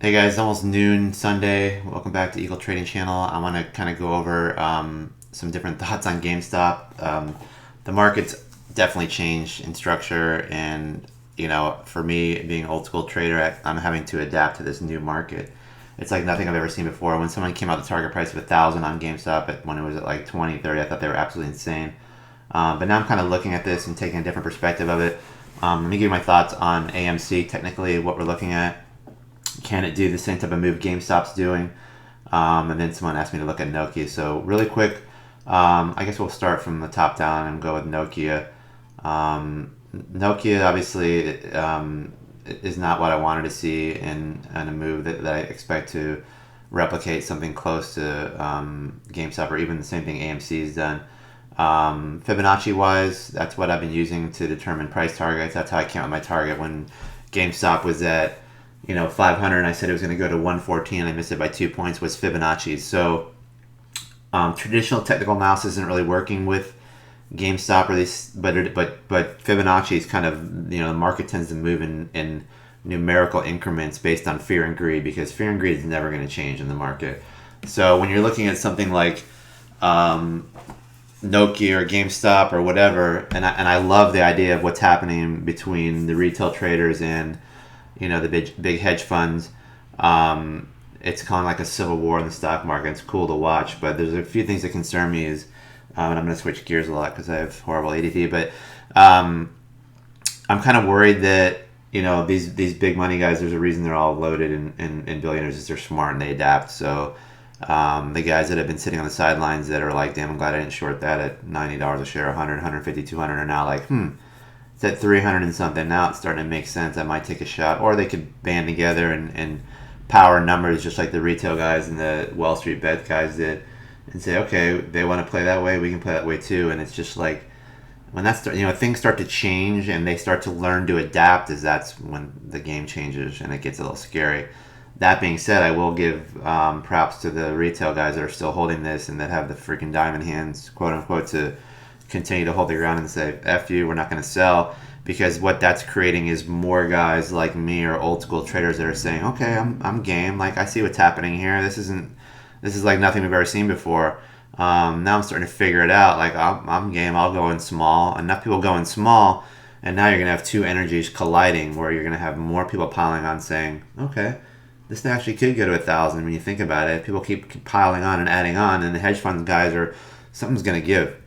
Hey guys, almost noon Sunday. Welcome back to Eagle Trading Channel. I want to kind of go over some different thoughts on GameStop. The market's definitely changed in structure, and for me, being an old school trader, I'm having to adapt to this new market. It's like nothing I've ever seen before. When someone came out the target price of 1,000 on GameStop when it was at like 20, 30, I thought they were absolutely insane. But now I'm kind of looking at this and taking a different perspective of it. Let me give you my thoughts on AMC. Technically, what we're looking at. Can it do the same type of move GameStop's doing? And then someone asked me to look at Nokia. So really quick, I guess we'll start from the top down and go with Nokia. Nokia obviously is not what I wanted to see in a move that I expect to replicate something close to GameStop or even the same thing AMC's done. Fibonacci wise, that's what I've been using to determine price targets. That's how I came up with my target when GameStop was at 500, and I said it was going to go to 114, and I missed it by 2 points, was Fibonacci. So traditional technical analysis isn't really working with GameStop, or these, but Fibonacci is kind of, the market tends to move in numerical increments based on fear and greed, because fear and greed is never going to change in the market. So when you're looking at something like Nokia or GameStop or whatever, and I love the idea of what's happening between the retail traders and the big hedge funds. It's kind of like a civil war in the stock market. It's cool to watch, but there's a few things that concern me. And I'm going to switch gears a lot because I have horrible ADD. But I'm kind of worried that these big money guys. There's a reason they're all loaded in billionaires is they're smart and they adapt. So the guys that have been sitting on the sidelines that are like, damn, I'm glad I didn't short that at $90 a share, 100, 150, 200, are now like, it's at 300 and something. Now it's starting to make sense. I might take a shot. Or they could band together and power numbers just like the retail guys and the Wall Street bet guys did and say, okay, they want to play that way, we can play that way too. And it's just like when things start to change and they start to learn to adapt, that's when the game changes and it gets a little scary. That being said, I will give props to the retail guys that are still holding this and that have the freaking diamond hands, quote unquote, to continue to hold the ground and say, F you, we're not going to sell, because what that's creating is more guys like me or old school traders that are saying, okay, I'm game, like I see what's happening here, this is like nothing we've ever seen before. Now I'm starting to figure it out, like I'm game, I'll go in small, enough people go in small, and now you're going to have two energies colliding where you're going to have more people piling on saying, okay, this actually could go to 1,000 when you think about it. People keep piling on and adding on, and the hedge funds guys something's going to give.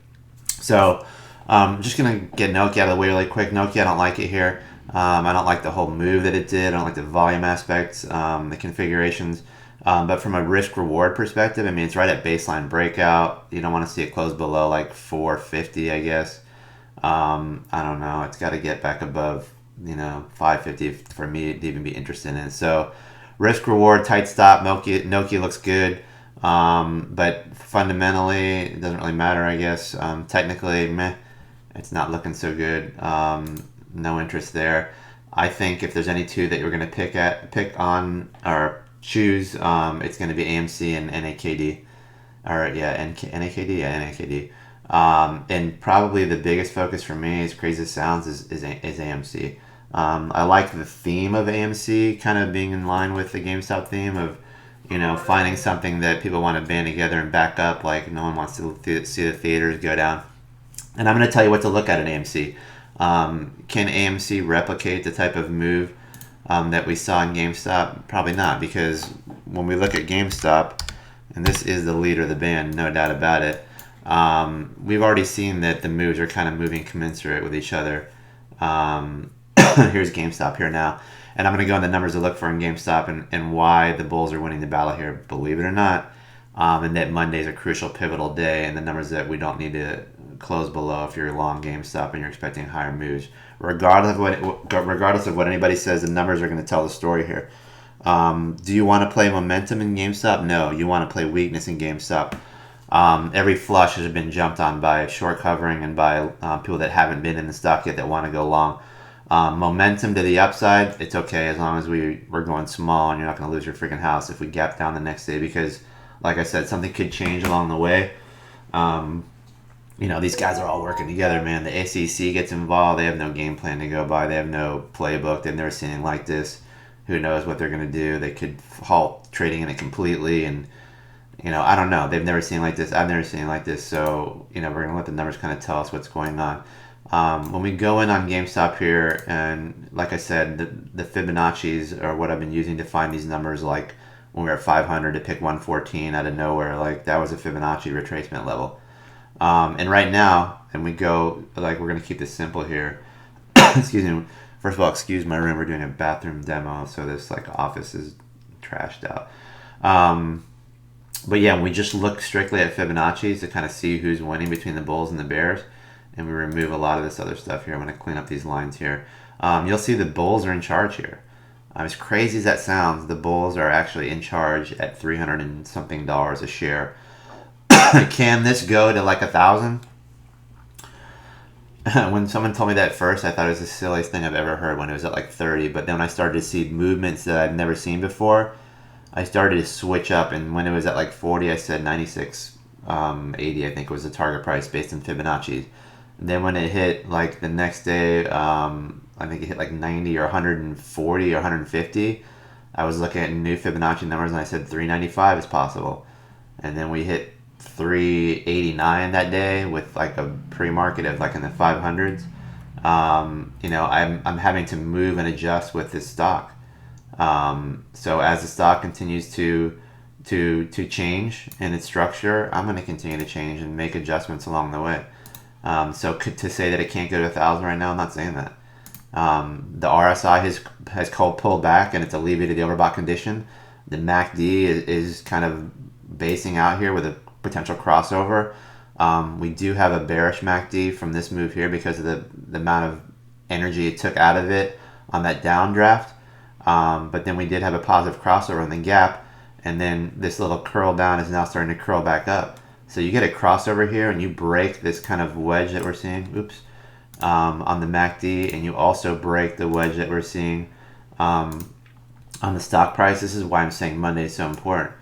So I'm just going to get Nokia out of the way really quick. Nokia, I don't like it here. I don't like the whole move that it did. I don't like the volume aspects, the configurations. But from a risk-reward perspective, I mean, it's right at baseline breakout. You don't want to see it close below like 450, I guess. I don't know. It's got to get back above, 550 for me to even be interested in it. So risk-reward, tight stop. Nokia looks good. But fundamentally, it doesn't really matter, I guess. Technically, meh, it's not looking so good. No interest there. I think if there's any two that you're going to pick on or choose, it's going to be AMC and NAKD. Or yeah, NAKD, yeah, NAKD. And probably the biggest focus for me, as crazy as it sounds, is AMC. I like the theme of AMC kind of being in line with the GameStop theme of finding something that people want to band together and back up, like no one wants to see the theaters go down. And I'm going to tell you what to look at AMC. Can AMC replicate the type of move that we saw in GameStop? Probably not, because when we look at GameStop, and this is the leader of the band, no doubt about it, we've already seen that the moves are kind of moving commensurate with each other. Here's GameStop here now. And I'm going to go on the numbers to look for in GameStop and why the Bulls are winning the battle here, believe it or not. And that Monday's a crucial, pivotal day, and the numbers that we don't need to close below if you're long GameStop and you're expecting higher moves. Regardless of what anybody says, the numbers are going to tell the story here. Do you want to play momentum in GameStop? No, you want to play weakness in GameStop. Every flush has been jumped on by short covering and by people that haven't been in the stock yet that want to go long. Momentum to the upside, it's okay as long as we're going small and you're not going to lose your freaking house if we gap down the next day, because like I said, something could change along the way. These guys are all working together, man. The SEC gets involved. They have no game plan to go by. They have no playbook. They've never seen anything like this. Who knows what they're going to do? They could halt trading in it completely, and I don't know. They've never seen like this. I've never seen it like this. So we're going to let the numbers kind of tell us what's going on. When we go in on GameStop here, and like I said, the Fibonacci's are what I've been using to find these numbers. Like when we were at 500 to pick 114 out of nowhere, like that was a Fibonacci retracement level. And right now, and we go, like, we're going to keep this simple here. Excuse me. First of all, excuse my room. We're doing a bathroom demo, so this like office is trashed out. But yeah, we just look strictly at Fibonacci's to kind of see who's winning between the bulls and the bears, and we remove a lot of this other stuff here. I'm going to clean up these lines here. You'll see the bulls are in charge here. As crazy as that sounds, the bulls are actually in charge at $300 and something a share. Can this go to like 1,000? When someone told me that first, I thought it was the silliest thing I've ever heard when it was at like 30. But then when I started to see movements that I've never seen before, I started to switch up. And when it was at like 40, I said 96.80, I think was the target price based on Fibonacci. And then when it hit like the next day, I think it hit like 90 or 140 or 150. I was looking at new Fibonacci numbers and I said 395 is possible. And then we hit 389 that day with like a pre-market of like in the 500s. I'm having to move and adjust with this stock. So as the stock continues to change in its structure, I'm going to continue to change and make adjustments along the way. So to say that it can't go to 1,000 right now, I'm not saying that. The RSI has pulled back and it's alleviated the overbought condition. The MACD is kind of basing out here with a potential crossover. We do have a bearish MACD from this move here because of the amount of energy it took out of it on that downdraft. But then we did have a positive crossover in the gap, and then this little curl down is now starting to curl back up. So you get a crossover here and you break this kind of wedge that we're seeing, on the MACD, and you also break the wedge that we're seeing on the stock price. This is why I'm saying Monday is so important.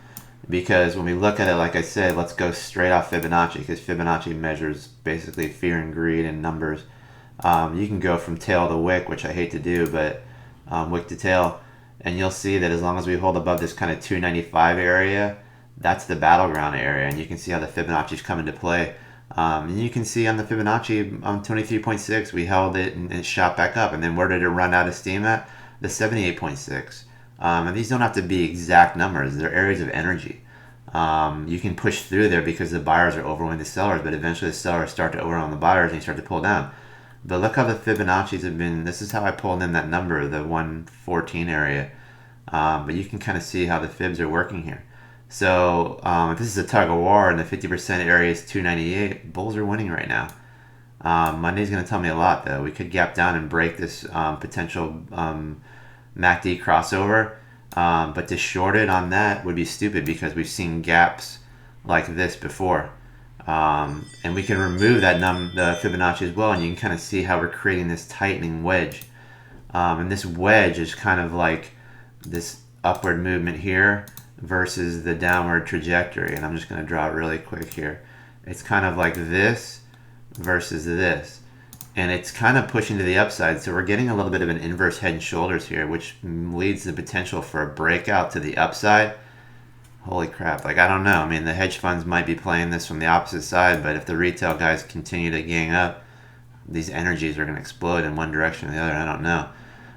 Because when we look at it, like I said, let's go straight off Fibonacci, because Fibonacci measures basically fear and greed in numbers. You can go from tail to wick, which I hate to do, but wick to tail, and you'll see that as long as we hold above this kind of 295 area, that's the battleground area, and you can see how the Fibonacci's come into play. And you can see on the Fibonacci on 23.6, we held it and it shot back up, and then where did it run out of steam at? The 78.6. And these don't have to be exact numbers. They're areas of energy. You can push through there because the buyers are overwhelming the sellers, but eventually the sellers start to overwhelm the buyers and you start to pull down. But look how the Fibonacci's have been. This is how I pulled in that number, the 114 area. But you can kind of see how the fibs are working here. So if this is a tug of war and the 50% area is 298, bulls are winning right now. Monday's going to tell me a lot, though. We could gap down and break this potential MACD crossover, but to short it on that would be stupid because we've seen gaps like this before. And we can remove that the Fibonacci as well, and you can kind of see how we're creating this tightening wedge. And this wedge is kind of like this upward movement here versus the downward trajectory. And I'm just going to draw it really quick here. It's kind of like this versus this. And it's kind of pushing to the upside. So we're getting a little bit of an inverse head and shoulders here, which leads to the potential for a breakout to the upside. Holy crap. Like, I don't know. I mean, the hedge funds might be playing this from the opposite side, but if the retail guys continue to gang up, these energies are going to explode in one direction or the other. I don't know.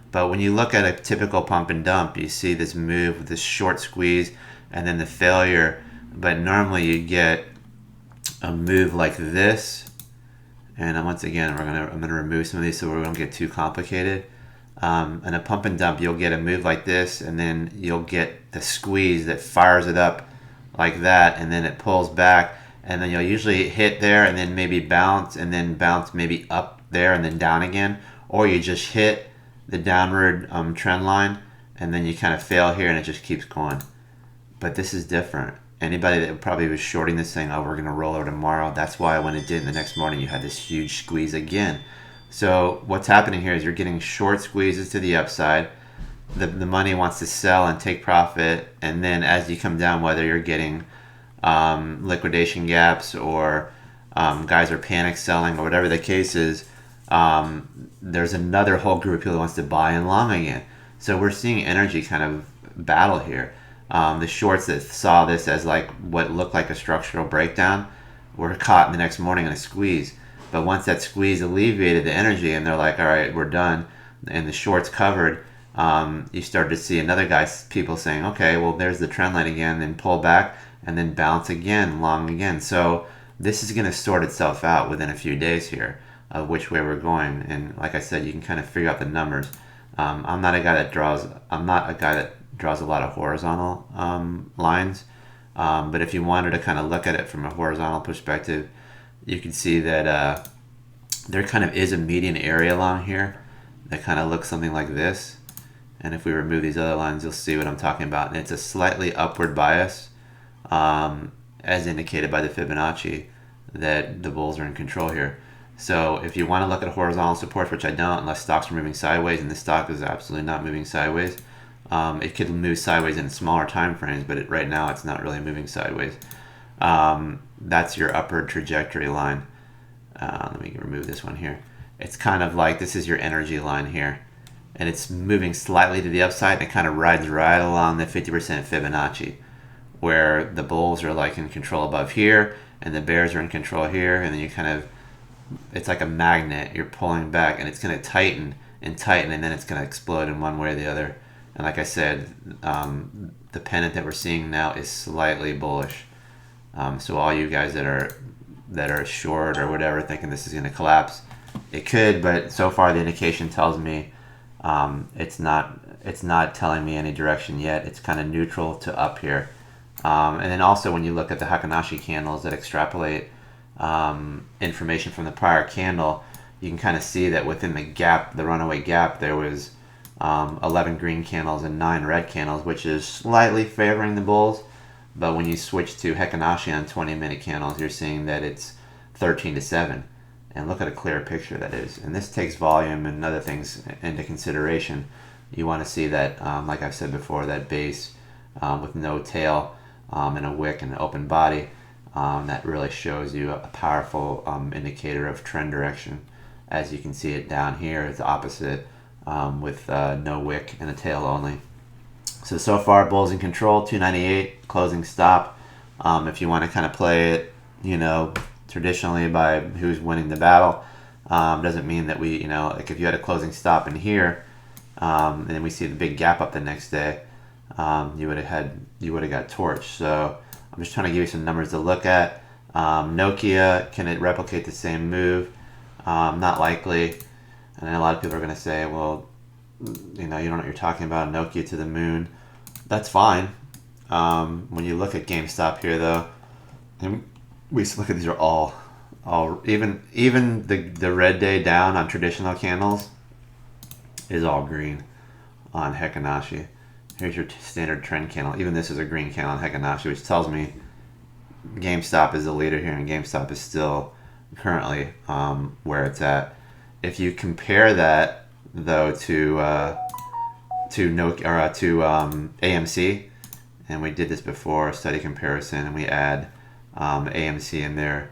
But when you look at a typical pump and dump, you see this move with this short squeeze and then the failure. But normally you get a move like this. And once again, I'm gonna remove some of these so we don't get too complicated. And a pump and dump, you'll get a move like this, and then you'll get the squeeze that fires it up like that, and then it pulls back, and then you'll usually hit there, and then maybe bounce, and then bounce maybe up there, and then down again, or you just hit the downward trend line, and then you kind of fail here, and it just keeps going. But this is different. Anybody that probably was shorting this thing, oh, we're going to roll over tomorrow. That's why when it did the next morning, you had this huge squeeze again. So what's happening here is you're getting short squeezes to the upside. The money wants to sell and take profit. And then as you come down, whether you're getting liquidation gaps or guys are panic selling or whatever the case is, there's another whole group of people that wants to buy and long again. So we're seeing energy kind of battle here. The shorts that saw this as like what looked like a structural breakdown were caught the next morning in a squeeze. But once that squeeze alleviated the energy and they're like, all right, we're done, and the shorts covered, you started to see another guys, people saying, okay, well, there's the trend line again, then pull back and then bounce again, long again. So this is going to sort itself out within a few days here of which way we're going. And like I said, you can kind of figure out the numbers. I'm not a guy that draws. I'm not a guy that draws a lot of horizontal lines. But if you wanted to kind of look at it from a horizontal perspective, you can see that there kind of is a median area along here that kind of looks something like this. And if we remove these other lines, you'll see what I'm talking about. And it's a slightly upward bias, as indicated by the Fibonacci, that the bulls are in control here. So if you want to look at horizontal supports, which I don't, unless stocks are moving sideways, and this stock is absolutely not moving sideways, it could move sideways in smaller time frames, but right now it's not really moving sideways. That's your upward trajectory line. Let me remove this one here. It's kind of like this is your energy line here, and it's moving slightly to the upside, and it kind of rides right along the 50% Fibonacci, where the bulls are like in control above here, and the bears are in control here, and then you kind of, it's like a magnet. You're pulling back, and it's going to tighten and tighten, and then it's going to explode in one way or the other. And like I said, the pennant that we're seeing now is slightly bullish. So all you guys that are short or whatever, thinking this is going to collapse, it could, but so far the indication tells me it's not telling me any direction yet. It's kind of neutral to up here. And then also when you look at the Heikin-Ashi candles that extrapolate information from the prior candle, you can kind of see that within the gap, the runaway gap, there was 11 green candles and 9 red candles, which is slightly favoring the bulls. But when you switch to Heikin-Ashi on 20-minute candles, you're seeing that it's 13-7. And look at a clear picture that is. And this takes volume and other things into consideration. You want to see that, like I've said before, that base with no tail and a wick and an open body. That really shows you a powerful indicator of trend direction. As you can see it down here, it's opposite with no wick and a tail only. So far, bulls in control, 298, closing stop. If you want to kind of play it, traditionally by who's winning the battle, doesn't mean that we, like if you had a closing stop in here, and then we see the big gap up the next day, you would have got torched. So I'm just trying to give you some numbers to look at. Nokia, can it replicate the same move? Not likely. And then a lot of people are going to say, well, you don't know what you're talking about, Nokia to the moon. That's fine. When you look at GameStop here, though, and we look at these are all even the red day down on traditional candles is all green on Heikin-Ashi. Here's your standard trend candle. Even this is a green candle on Heikin-Ashi, which tells me GameStop is the leader here, and GameStop is still currently where it's at. If you compare that though to Nokia or to AMC, and we did this before, study comparison, and we add AMC in there,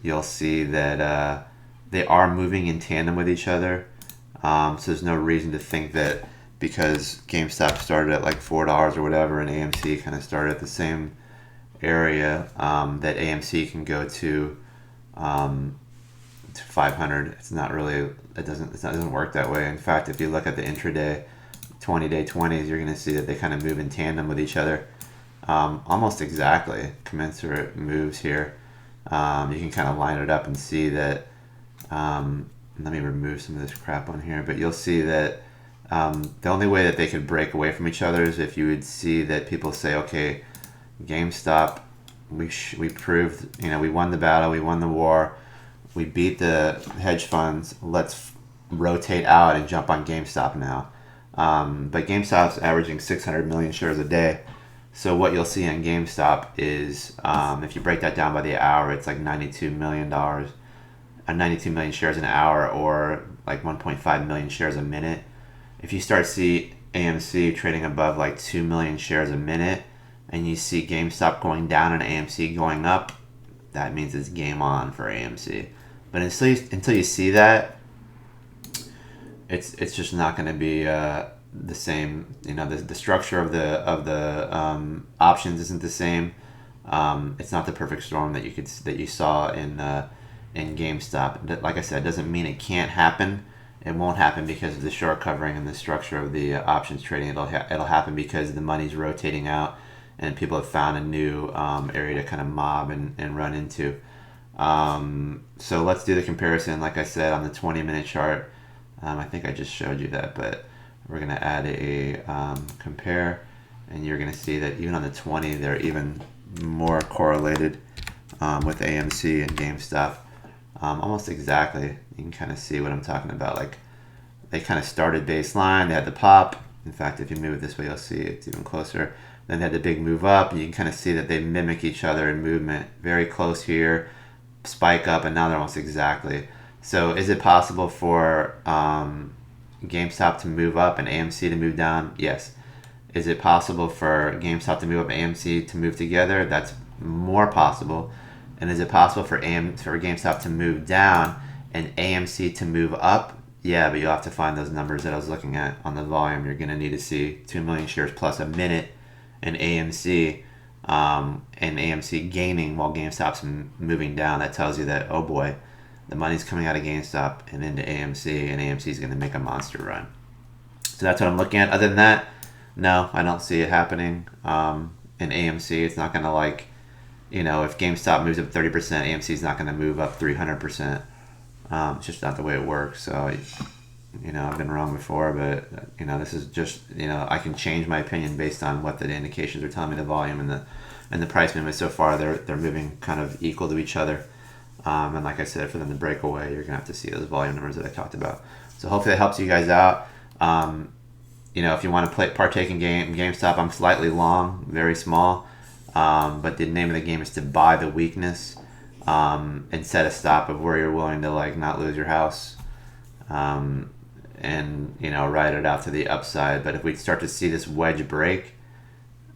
you'll see that they are moving in tandem with each other. So there's no reason to think that because GameStop started at like $4 or whatever, and AMC kind of started at the same area, that AMC can go to 500. It's not really. It doesn't work that way. In fact, if you look at the intraday 20-day 20s, you're going to see that they kind of move in tandem with each other, almost exactly commensurate moves here. You can kind of line it up and see that. Let me remove some of this crap on here, but you'll see that the only way that they could break away from each other is if you would see that people say, okay, GameStop, we proved, we won the battle, we won the war, we beat the hedge funds, let's rotate out and jump on GameStop now. But GameStop's averaging 600 million shares a day. So what you'll see on GameStop is, if you break that down by the hour, it's like $92 million, 92 million shares an hour, or like 1.5 million shares a minute. If you start see AMC trading above like 2 million shares a minute, and you see GameStop going down and AMC going up, that means it's game on for AMC. But until you see that, it's just not going to be the same. The structure of the options isn't the same. It's not the perfect storm that you saw in GameStop. Like I said, it doesn't mean it can't happen. It won't happen because of the short covering and the structure of the options trading. It'll happen because the money's rotating out, and people have found a new area to kind of mob and run into. So let's do the comparison. Like I said, on the 20-minute chart, I think I just showed you that, but we're going to add a compare, and you're going to see that even on the 20, they're even more correlated with AMC and GameStop. Almost exactly. You can kind of see what I'm talking about. Like, they kind of started baseline, they had the pop. In fact, if you move it this way, you'll see it's even closer. Then they had the big move up, and you can kind of see that they mimic each other in movement. Very close here, spike up, and now they're almost exactly. So is it possible for GameStop to move up and AMC to move down? Yes. Is it possible for GameStop to move up and AMC to move together? That's more possible. And is it possible for GameStop to move down and AMC to move up? Yeah, but you'll have to find those numbers that I was looking at on the volume. You're going to need to see 2 million shares plus a minute in AMC, and AMC gaining while GameStop's moving down. That tells you that, oh boy, the money's coming out of GameStop and into AMC, and AMC is going to make a monster run. So that's what I'm looking at. Other than that, no, I don't see it happening in AMC. It's not going to if GameStop moves up 30%, AMC is not going to move up 300%. It's just not the way it works. So, I've been wrong before, but, this is just, I can change my opinion based on what the indications are telling me, the volume and the price movement. So far, they're moving kind of equal to each other. And like I said, for them to break away, you're going to have to see those volume numbers that I talked about. So hopefully that helps you guys out. If you want to partake in GameStop, I'm slightly long, very small. But the name of the game is to buy the weakness and set a stop of where you're willing to not lose your house, and ride it out to the upside. But if we start to see this wedge break,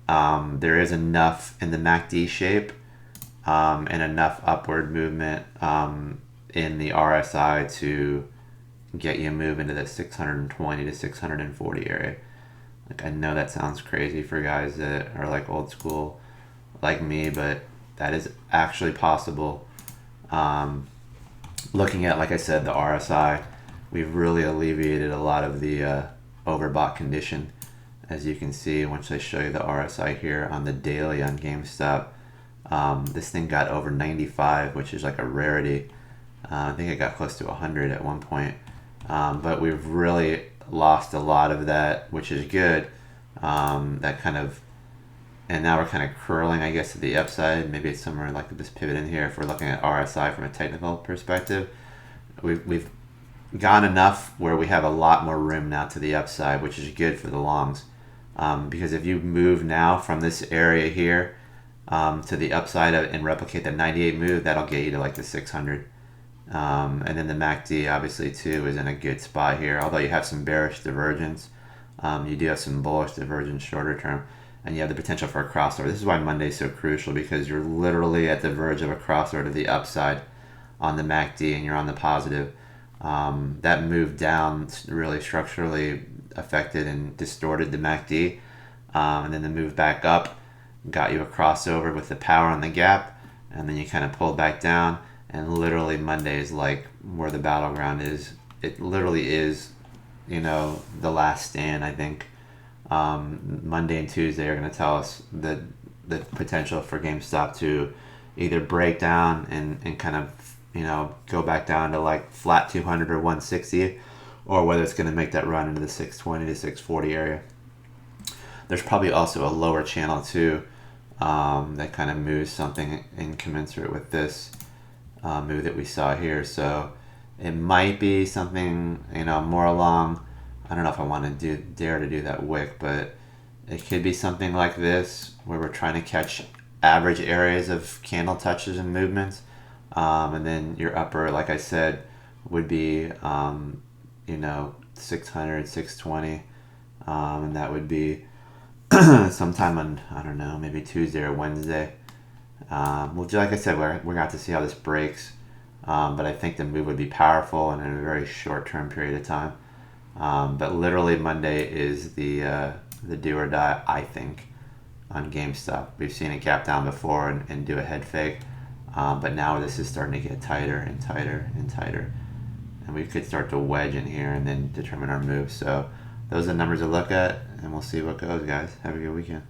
there is enough in the MACD shape and enough upward movement in the RSI to get you move into the 620 to 640 area. I know that sounds crazy for guys that are old school like me, but that is actually possible. Looking at, like I said, the RSI, we've really alleviated a lot of the overbought condition. As you can see, once I show you the RSI here on the daily on GameStop, this thing got over 95, which is like a rarity. I think it got close to 100 at one point. But we've really lost a lot of that, which is good. And now we're kind of curling, I guess, to the upside. Maybe it's somewhere like this pivot in here. If we're looking at RSI from a technical perspective, we've gone enough where we have a lot more room now to the upside, which is good for the longs. Because if you move now from this area here to the upside and replicate the 98 move, that'll get you to the 600. And then the MACD, obviously, too, is in a good spot here. Although you have some bearish divergence, you do have some bullish divergence shorter term. And you have the potential for a crossover. This is why Monday's so crucial, because you're literally at the verge of a crossover to the upside on the MACD, and you're on the positive. That move down really structurally affected and distorted the MACD. And then the move back up got you a crossover with the power on the gap, and then you kind of pulled back down. And literally Monday is where the battleground is. It literally is, the last stand, I think. Monday and Tuesday are going to tell us the potential for GameStop to either break down and kind of go back down to flat 200 or 160, or whether it's going to make that run into the 620 to 640 area. There's probably also a lower channel too that kind of moves something incommensurate with this move that we saw here. So it might be something more along. I don't know if I want to dare to do that wick, but it could be something like this, where we're trying to catch average areas of candle touches and movements. And then your upper, like I said, would be, 600, 620. And that would be sometime on, I don't know, maybe Tuesday or Wednesday. Like I said, we're going to have to see how this breaks. But I think the move would be powerful and in a very short term period of time. But literally Monday is the do or die, I think, on GameStop. We've seen it gap down before and do a head fake, but now this is starting to get tighter and tighter and tighter, and we could start to wedge in here and then determine our move. So those are the numbers to look at, and we'll see what goes, guys. Have a good weekend.